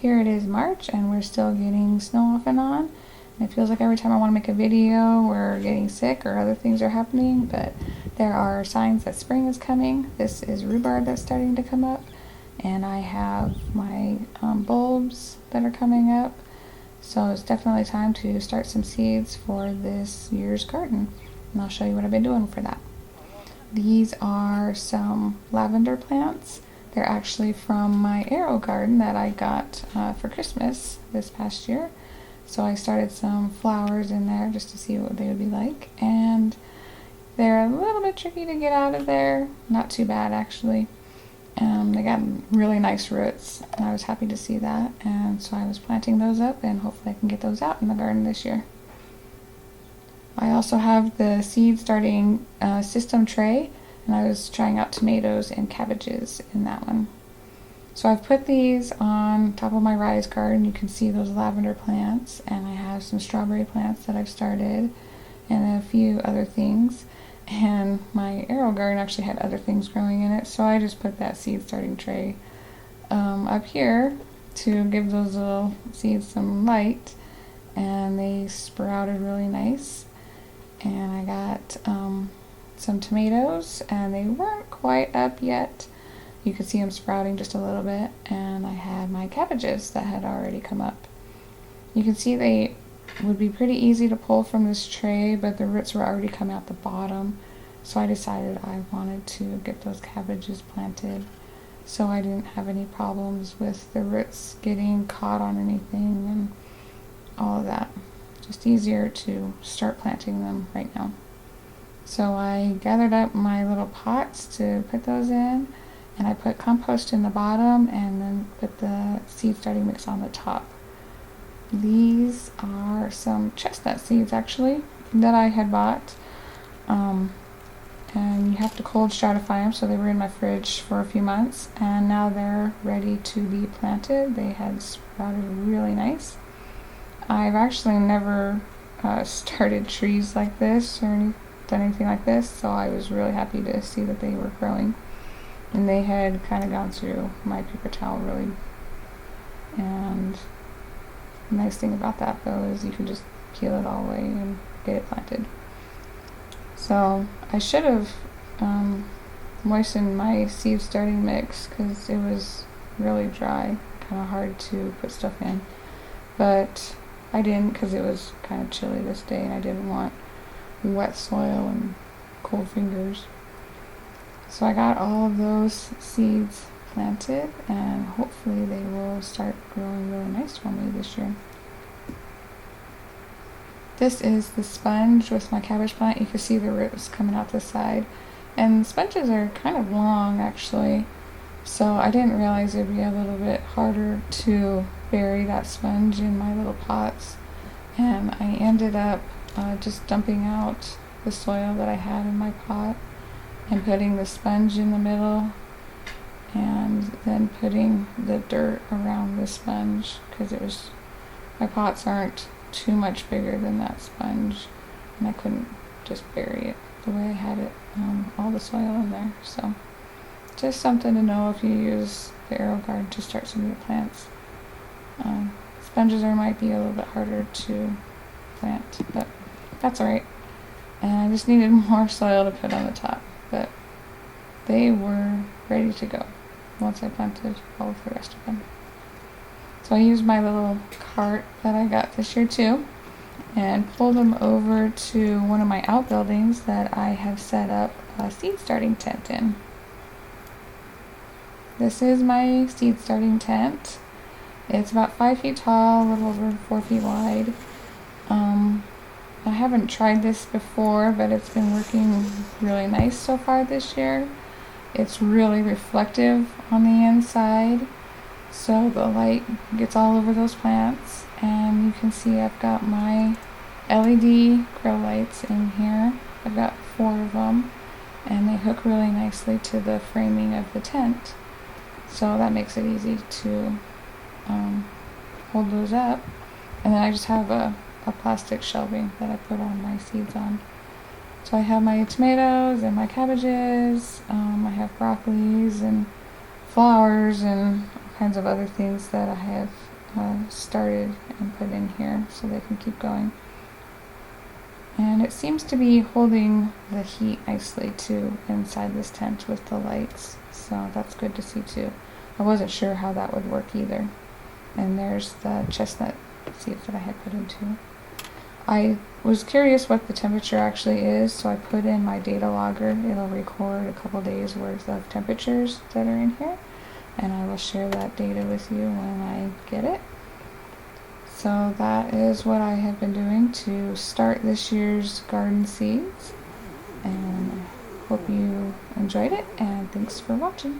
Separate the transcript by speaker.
Speaker 1: Here it is March and we're still getting snow off and on. And it feels like every time I want to make a video we're getting sick or other things are happening, but there are signs that spring is coming. This is rhubarb that's starting to come up, and I have my bulbs that are coming up. So it's definitely time to start some seeds for this year's garden, and I'll show you what I've been doing for that. These are some lavender plants. They're actually from my AeroGarden that I got for Christmas this past year. So I started some flowers in there just to see what they would be like, and they're a little bit tricky to get out of there. Not too bad actually. They got really nice roots, and I was happy to see that, and so I was planting those up, and hopefully I can get those out in the garden this year. I also have the seed starting system tray, and I was trying out tomatoes and cabbages in that one. So I've put these on top of my rise garden. You can see those lavender plants, and I have some strawberry plants that I've started and a few other things. And my AeroGarden actually had other things growing in it, so I just put that seed starting tray up here to give those little seeds some light, and they sprouted really nice. And I got some tomatoes, and they weren't quite up yet. You could see them sprouting just a little bit, and I had my cabbages that had already come up. You can see they would be pretty easy to pull from this tray, but the roots were already coming out the bottom, so I decided I wanted to get those cabbages planted so I didn't have any problems with the roots getting caught on anything and all of that. Just easier to start planting them right now. So I gathered up my little pots to put those in, and I put compost in the bottom and then put the seed starting mix on the top. These are some chestnut seeds actually that I had bought, and you have to cold stratify them, so they were in my fridge for a few months, and now they're ready to be planted. They had sprouted really nice. I've actually never started trees like this or done anything like this, so I was really happy to see that they were growing. And they had kind of gone through my paper towel really. And the nice thing about that though is you can just peel it all away and get it planted. So I should have moistened my seed starting mix because it was really dry, kind of hard to put stuff in. But I didn't because it was kind of chilly this day and I didn't want wet soil and cold fingers. So I got all of those seeds planted, and hopefully they will start growing really nice for me this year. This is the sponge with my cabbage plant. You can see the roots coming out the side, and sponges are kind of long actually, so I didn't realize it'd be a little bit harder to bury that sponge in my little pots, and I ended up just dumping out the soil that I had in my pot and putting the sponge in the middle, and then putting the dirt around the sponge because my pots aren't too much bigger than that sponge, and I couldn't just bury it the way I had it, all the soil in there. So just something to know if you use the AeroGarden to start some of your plants. Sponges might be a little bit harder to plant, but that's alright. And I just needed more soil to put on the top, but they were ready to go once I planted all of the rest of them. So I used my little cart that I got this year too and pulled them over to one of my outbuildings that I have set up a seed starting tent in. This is my seed starting tent. It's about 5 feet tall, a little over 4 feet wide. I haven't tried this before, but it's been working really nice so far this year. It's really reflective on the inside, so the light gets all over those plants, and you can see I've got my LED grow lights in here. I've got 4 of them, and they hook really nicely to the framing of the tent, so that makes it easy to hold those up. And then I just have a plastic shelving that I put all my seeds on. So I have my tomatoes and my cabbages, I have broccolis and flowers and all kinds of other things that I have started and put in here so they can keep going. And it seems to be holding the heat nicely too inside this tent with the lights, so that's good to see too. I wasn't sure how that would work either. And there's the chestnut seeds that I had put in too. I was curious what the temperature actually is, so I put in my data logger. It'll record a couple days worth of temperatures that are in here, and I will share that data with you when I get it. So that is what I have been doing to start this year's garden seeds, and hope you enjoyed it, and thanks for watching.